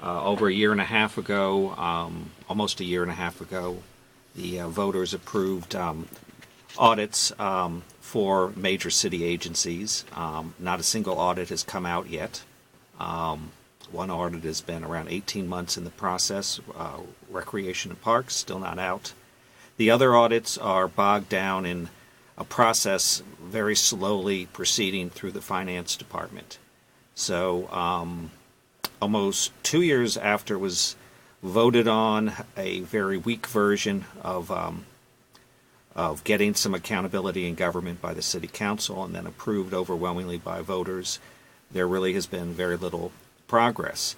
Over a year and a half ago, almost a year and a half ago, the voters approved audits for major city agencies. Not a single audit has come out yet. One audit has been around 18 months in the process. Recreation and Parks, still not out. The other audits are bogged down in a process very slowly proceeding through the finance department. So almost 2 years after it was voted on a very weak version of getting some accountability in government by the city council and then approved overwhelmingly by voters, there really has been very little progress.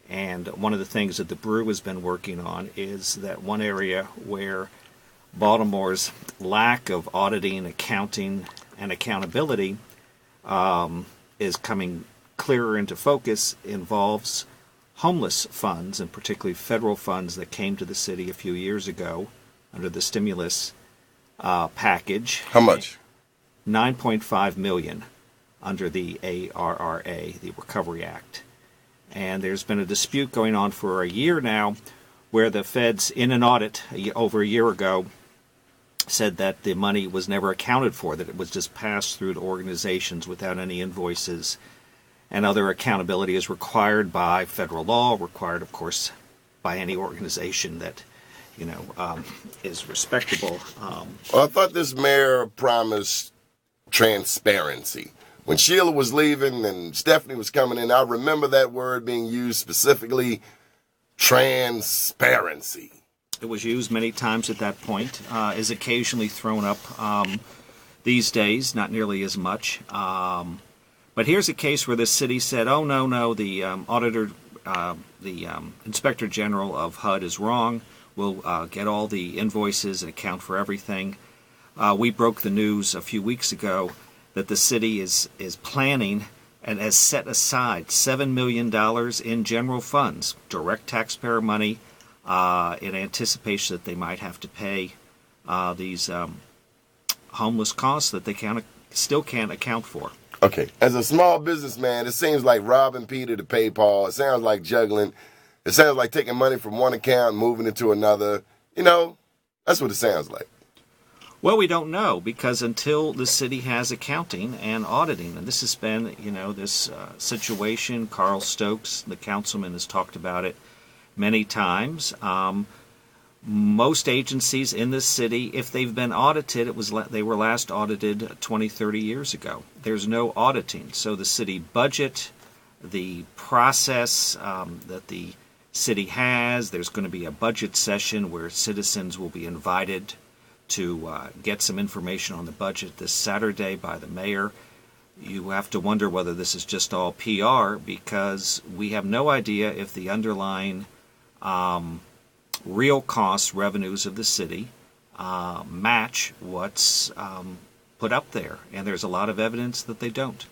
And one of the things that the Brew has been working on is that one area where Baltimore's lack of auditing, accounting, and accountability is coming clearer into focus involves homeless funds, and particularly federal funds that came to the city a few years ago under the stimulus package. How much? $9.5 million under the ARRA, the Recovery Act. And there's been a dispute going on for a year now where the feds, in an audit over a year ago, said that the money was never accounted for, that it was just passed through to organizations without any invoices, and other accountability is required by federal law, required, of course, by any organization that, is respectable. Well, I thought this mayor promised transparency. When Sheila was leaving and Stephanie was coming in, I remember that word being used specifically, transparency. It was used many times at that point, is occasionally thrown up these days, not nearly as much. But here's a case where the city said, oh, no, the Inspector General of HUD is wrong. We'll get all the invoices and account for everything. We broke the news a few weeks ago that the city is planning and has set aside $7 million in general funds, direct taxpayer money, in anticipation that they might have to pay these homeless costs that they still can't account for. Okay, as a small businessman, it seems like robbing Peter to pay Paul. It sounds like juggling. It sounds like taking money from one account and moving it to another. That's what it sounds like. Well, we don't know, because until the city has accounting and auditing, and this has been, this situation, Carl Stokes, the councilman, has talked about it many times. Most agencies in the city, if they've been audited, they were last audited 20, 30 years ago. There's no auditing. So the city budget, the process that the city has, there's going to be a budget session where citizens will be invited to get some information on the budget this Saturday by the mayor. You have to wonder whether this is just all PR, because we have no idea if the underlying real cost revenues of the city match what's put up there. And there's a lot of evidence that they don't.